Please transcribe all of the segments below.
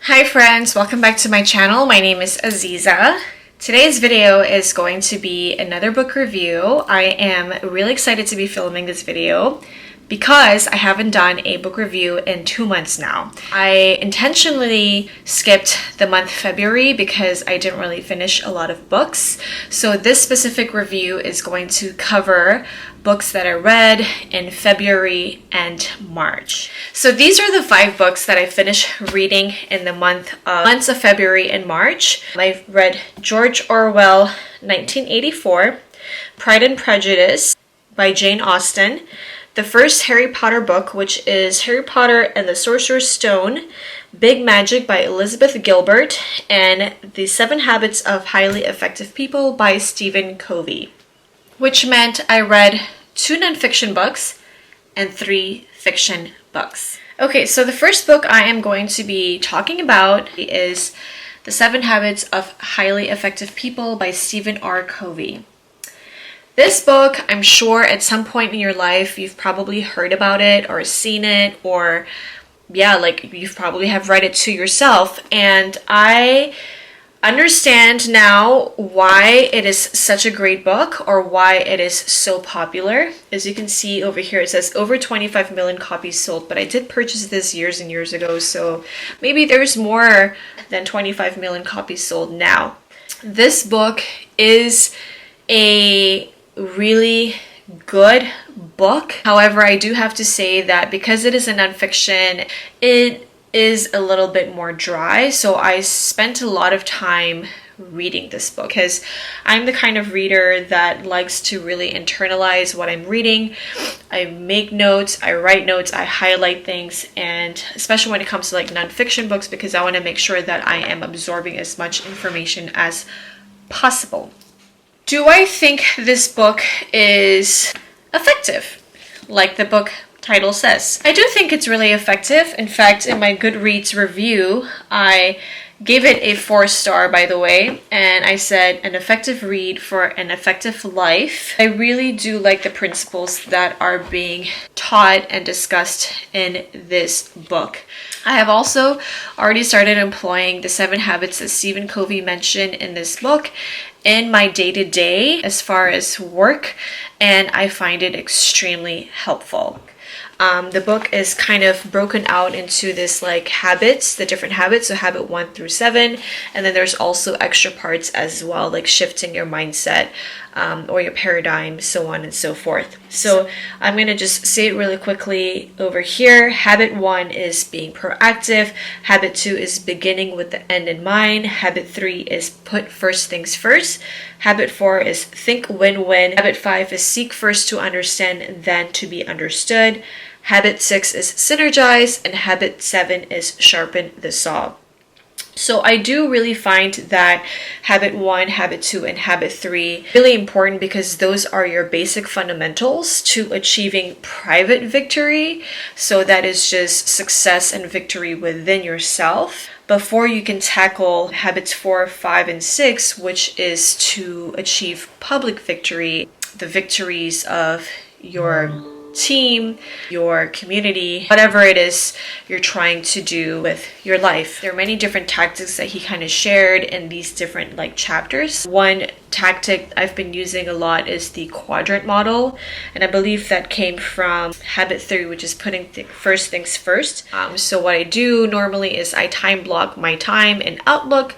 Hi friends, welcome back to my channel. My name is Aziza. Today's video is going to be another book review. I am really excited to be filming this video because I haven't done a book review in 2 months now. I intentionally skipped the month February because I didn't really finish a lot of books. So this specific review is going to cover books that I read in February and March. So these are the 5 books that I finished reading in the months of February and March. I've read George Orwell 1984, Pride and Prejudice by Jane Austen, the first Harry Potter book, which is Harry Potter and the Sorcerer's Stone, Big Magic by Elizabeth Gilbert, and The 7 Habits of Highly Effective People by Stephen Covey, which meant I read 2 nonfiction books and 3 fiction books. Okay, so the first book I am going to be talking about is The 7 Habits of Highly Effective People by Stephen R. Covey. This book, I'm sure at some point in your life you've probably heard about it or seen it, or you've probably have read it to yourself, and I understand now why it is such a great book or why it is so popular. As you can see over here, it says over 25 million copies sold, but I did purchase this years and years ago, so maybe there's more than 25 million copies sold now. This book is a really good book. However, I do have to say that because it is a nonfiction, it is a little bit more dry. So I spent a lot of time reading this book because I'm the kind of reader that likes to really internalize what I'm reading. I make notes, I write notes, I highlight things, and especially when it comes to like nonfiction books, because I want to make sure that I am absorbing as much information as possible. Do I think this book is effective, like the book title says? I do think it's really effective. In fact, in my Goodreads review, I gave it a 4-star, by the way, and I said an effective read for an effective life. I really do like the principles that are being taught and discussed in this book. I have also already started employing the 7 habits that Stephen Covey mentioned in this book in my day-to-day as far as work, and I find it extremely helpful. The book is kind of broken out into this like habits, the different habits, so habit 1 through 7, and then there's also extra parts as well, like shifting your mindset or your paradigm, so on and so forth. So I'm going to just say it really quickly over here. Habit 1 is being proactive. Habit 2 is beginning with the end in mind. Habit 3 is put first things first. Habit 4 is think win-win. Habit 5 is seek first to understand, then to be understood. Habit 6 is synergize, and habit 7 is sharpen the saw. So I do really find that habit 1, habit 2, and habit 3 really important because those are your basic fundamentals to achieving private victory. So that is just success and victory within yourself before you can tackle habits 4, 5, and 6, which is to achieve public victory, the victories of your team, your community, whatever it is you're trying to do with your life. There are many different tactics that he kind of shared in these different chapters. One tactic I've been using a lot is the quadrant model, and I believe that came from habit 3, which is putting first things first. So what I do normally is I time block my time in Outlook,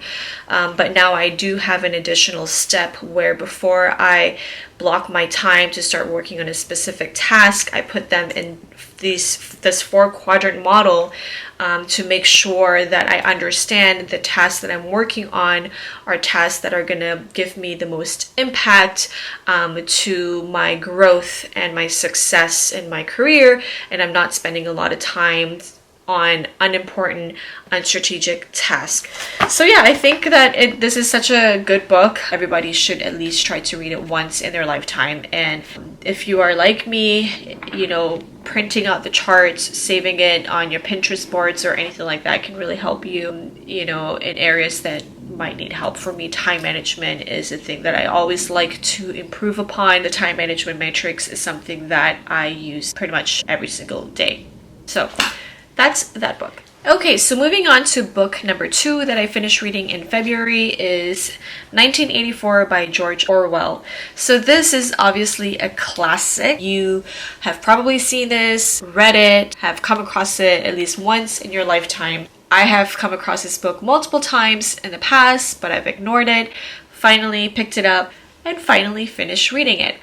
but now I do have an additional step where before I block my time to start working on a specific task, I put them in this 4-quadrant model to make sure that I understand the tasks that I'm working on are tasks that are going to give me the most impact to my growth and my success in my career, and I'm not spending a lot of time on unimportant, unstrategic tasks. So yeah, I think that this is such a good book. Everybody should at least try to read it once in their lifetime. And if you are like me, printing out the charts, saving it on your Pinterest boards or anything like that can really help you, in areas that might need help. For me, time management is a thing that I always like to improve upon. The time management matrix is something that I use pretty much every single day. So that's that book. Okay, so moving on to book number 2 that I finished reading in February is 1984 by George Orwell. So this is obviously a classic. You have probably seen this, read it, have come across it at least once in your lifetime. I have come across this book multiple times in the past, but I've ignored it. Finally picked it up and finally finished reading it.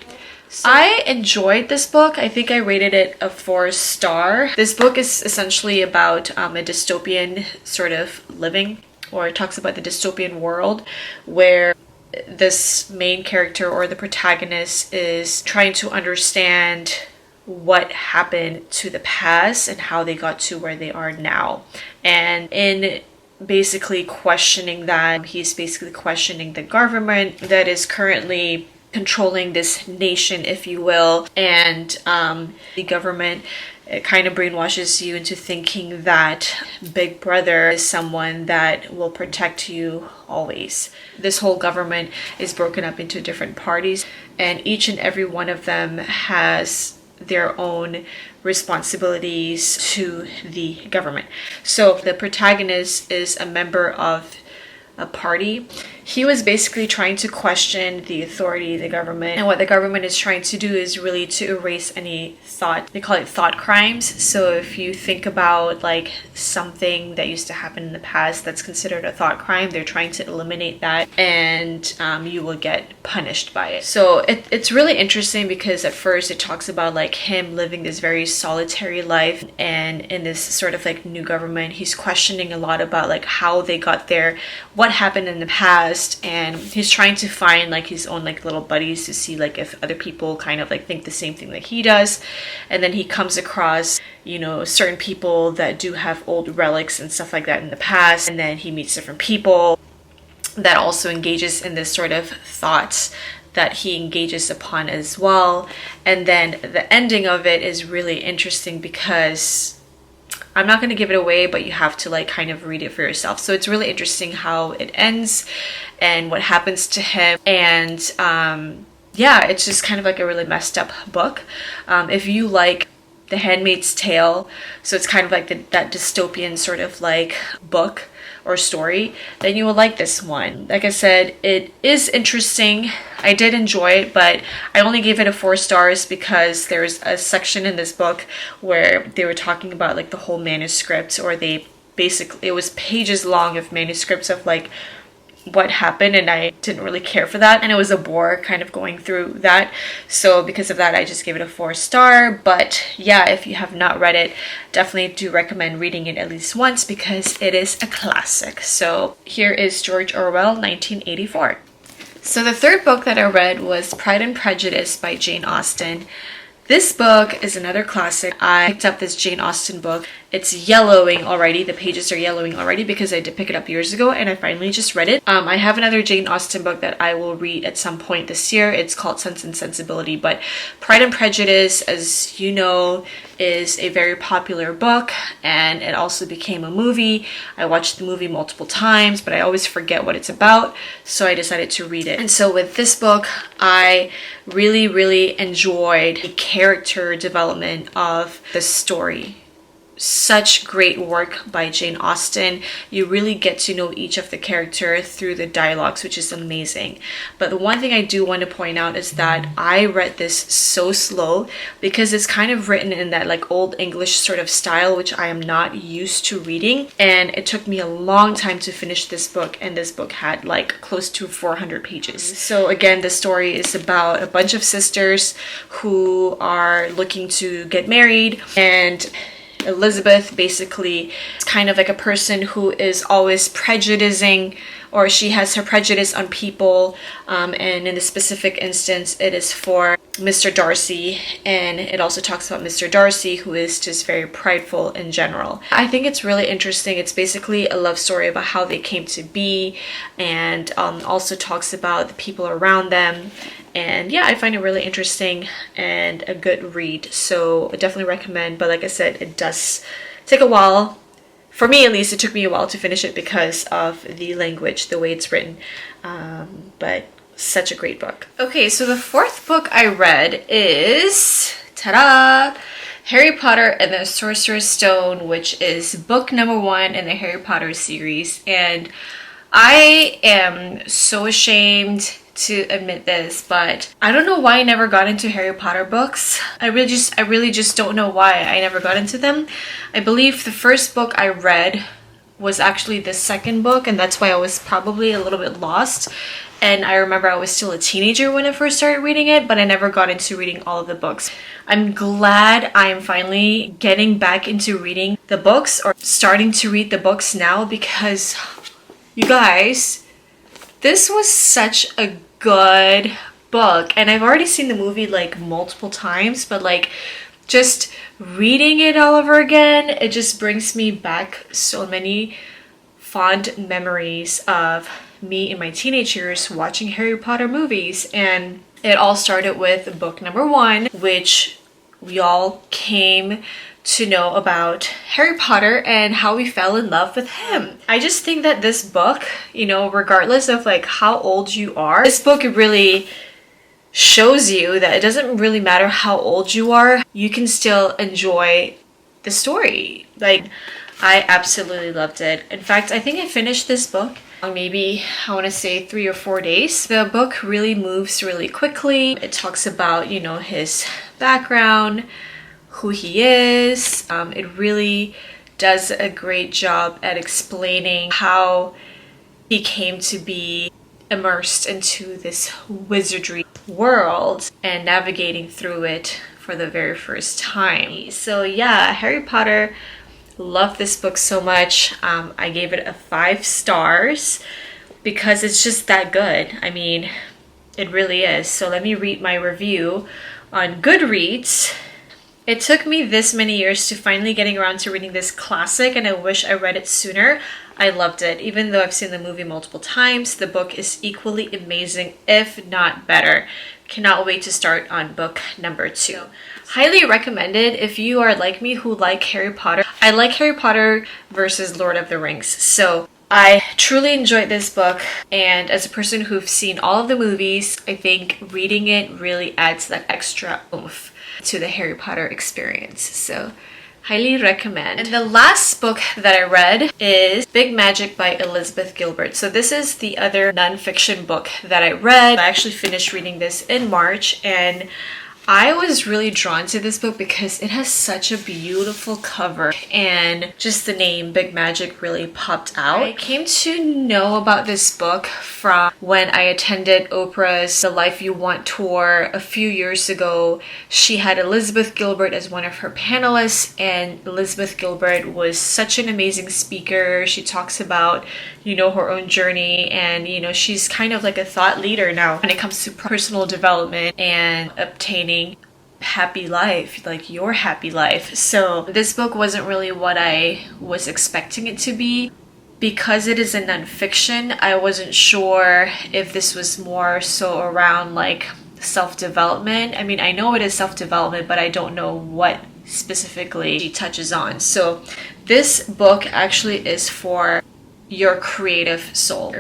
So I enjoyed this book. I think I rated it a 4-star. This book is essentially about a dystopian sort of living, or it talks about the dystopian world where this main character or the protagonist is trying to understand what happened to the past and how they got to where they are now. And in basically questioning that, he's basically questioning the government that is currently controlling this nation, if you will, and the government, it kind of brainwashes you into thinking that Big Brother is someone that will protect you always. This whole government is broken up into different parties, and each and every one of them has their own responsibilities to the government. So the protagonist is a member of a party. He was basically trying to question the authority of the government, and what the government is trying to do is really to erase any thought, they call it thought crimes. So if you think about like something that used to happen in the past that's considered a thought crime, they're trying to eliminate that, and you will get punished by it. So it's really interesting because at first it talks about like him living this very solitary life, and in this sort of like new government, he's questioning a lot about like how they got there, what happened in the past, and he's trying to find like his own like little buddies to see like if other people kind of like think the same thing that he does. And then he comes across, you know, certain people that do have old relics and stuff like that in the past, and then he meets different people that also engages in this sort of thoughts that he engages upon as well. And then the ending of it is really interesting because I'm not going to give it away, but you have to like kind of read it for yourself. So it's really interesting how it ends and what happens to him. And yeah, it's just kind of like a really messed up book. If you like The Handmaid's Tale, so it's kind of like that dystopian sort of like book or story, then you will like this one. Like I said, it is interesting. I did enjoy it, but I only gave it a 4 stars because there's a section in this book where they were talking about like the whole manuscript, or they basically, it was pages long of manuscripts of like what happened, and I didn't really care for that, and it was a bore kind of going through that. So because of that, I just gave it a 4 star. But yeah, if you have not read it, definitely do recommend reading it at least once because it is a classic. So here is George Orwell, 1984. So the third book that I read was Pride and Prejudice by Jane Austen. This book is another classic. I picked up this Jane Austen book. It's yellowing already. The pages are yellowing already because I did pick it up years ago and I finally just read it. I have another Jane Austen book that I will read at some point this year. It's called Sense and Sensibility. But Pride and Prejudice, as you know, is a very popular book, and it also became a movie. I watched the movie multiple times, but I always forget what it's about, so I decided to read it. And so with this book, I really enjoyed the character development of the story. Such great work by Jane Austen. You really get to know each of the characters through the dialogues, which is amazing. But the one thing I do want to point out is that I read this so slow because it's kind of written in that like old English sort of style, which I am not used to reading. And it took me a long time to finish this book, and this book had like close to 400 pages. So again, the story is about a bunch of sisters who are looking to get married, and Elizabeth basically is kind of like a person who is always prejudicing, or she has her prejudice on people, and in this specific instance it is for Mr. Darcy, and it also talks about Mr. Darcy, who is just very prideful in general. I think it's really interesting. It's basically a love story about how they came to be, and also talks about the people around them. And yeah, I find it really interesting and a good read, so I definitely recommend. But like I said, it does take a while. For me, at least, it took me a while to finish it because of the language, the way it's written. But such a great book. Okay, so the fourth book I read is, ta-da! Harry Potter and the Sorcerer's Stone, which is book number 1 in the Harry Potter series. And I am so ashamed to admit this, but I don't know why I never got into Harry Potter books. I really just don't know why I never got into them. I believe the first book I read was actually the second book, and that's why I was probably a little bit lost. And I remember I was still a teenager when I first started reading it, but I never got into reading all of the books. I'm glad I am finally getting back into reading the books, or starting to read the books now, because you guys, this was such a good book. And I've already seen the movie like multiple times, but like just reading it all over again, it just brings me back so many fond memories of me in my teenage years watching Harry Potter movies. And it all started with book number 1, which we all came to know about Harry Potter and how we fell in love with him. I just think that this book, you know, regardless of like how old you are, this book really shows you that it doesn't really matter how old you are, you can still enjoy the story. Like, I absolutely loved it. In fact, I think I finished this book on maybe, I want to say 3 or 4 days. The book really moves really quickly. It talks about, you know, his background, who he is. It really does a great job at explaining how he came to be immersed into this wizardry world and navigating through it for the very first time. So yeah, Harry Potter, love this book so much. I gave it a 5 stars because it's just that good. I mean, it really is. So let me read my review on Goodreads. It took me this many years to finally getting around to reading this classic, and I wish I read it sooner. I loved it. Even though I've seen the movie multiple times, the book is equally amazing, if not better. Cannot wait to start on book number 2. Highly recommended if you are like me who like Harry Potter. I like Harry Potter versus Lord of the Rings. So I truly enjoyed this book, and as a person who's seen all of the movies, I think reading it really adds that extra oomph to the Harry Potter experience. So highly recommend. And the last book that I read is Big Magic by Elizabeth Gilbert. So this is the other nonfiction book that I read. I actually finished reading this in March, and I was really drawn to this book because it has such a beautiful cover, and just the name Big Magic really popped out. I came to know about this book from when I attended Oprah's The Life You Want tour a few years ago. She had Elizabeth Gilbert as one of her panelists, and Elizabeth Gilbert was such an amazing speaker. She talks about, you know, her own journey, and you know, she's kind of like a thought leader now when it comes to personal development and obtaining happy life, like your happy life. So this book wasn't really what I was expecting it to be. Because it is a nonfiction, I wasn't sure if this was more so around like self-development. I mean, I know it is self-development, but I don't know what specifically she touches on. So this book actually is for your creative soul.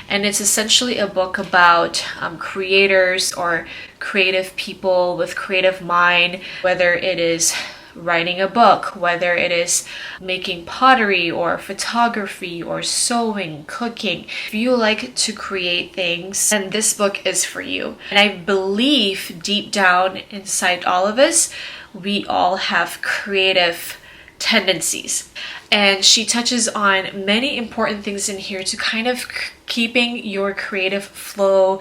And it's essentially a book about creators or creative people with creative mind, whether it is writing a book, whether it is making pottery or photography or sewing, cooking. If you like to create things, then this book is for you. And I believe deep down inside all of us, we all have creative tendencies. And she touches on many important things in here to kind of keeping your creative flow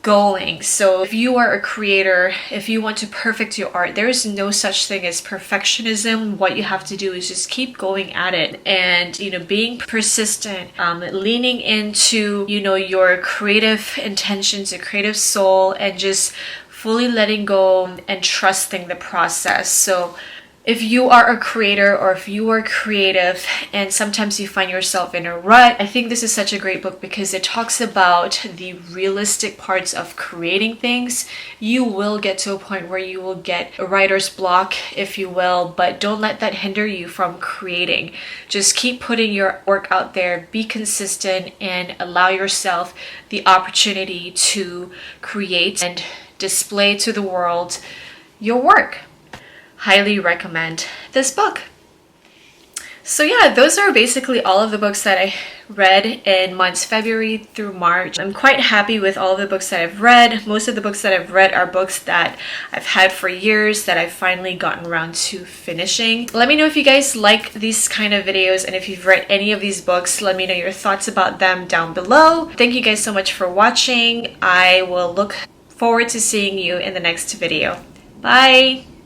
going. So if you are a creator, if you want to perfect your art, there is no such thing as perfectionism. What you have to do is just keep going at it and, you know, being persistent, leaning into, you know, your creative intentions, your creative soul, and just fully letting go and trusting the process. So if you are a creator or if you are creative and sometimes you find yourself in a rut, I think this is such a great book because it talks about the realistic parts of creating things. You will get to a point where you will get a writer's block, if you will, but don't let that hinder you from creating. Just keep putting your work out there, be consistent, and allow yourself the opportunity to create and display to the world your work. highly recommend this book. So yeah, those are basically all of the books that I read in months February through March. I'm quite happy with all of the books that I've read. Most of the books that I've read are books that I've had for years that I've finally gotten around to finishing. Let me know if you guys like these kind of videos, and if you've read any of these books, let me know your thoughts about them down below. Thank you guys so much for watching. I will look forward to seeing you in the next video. Bye!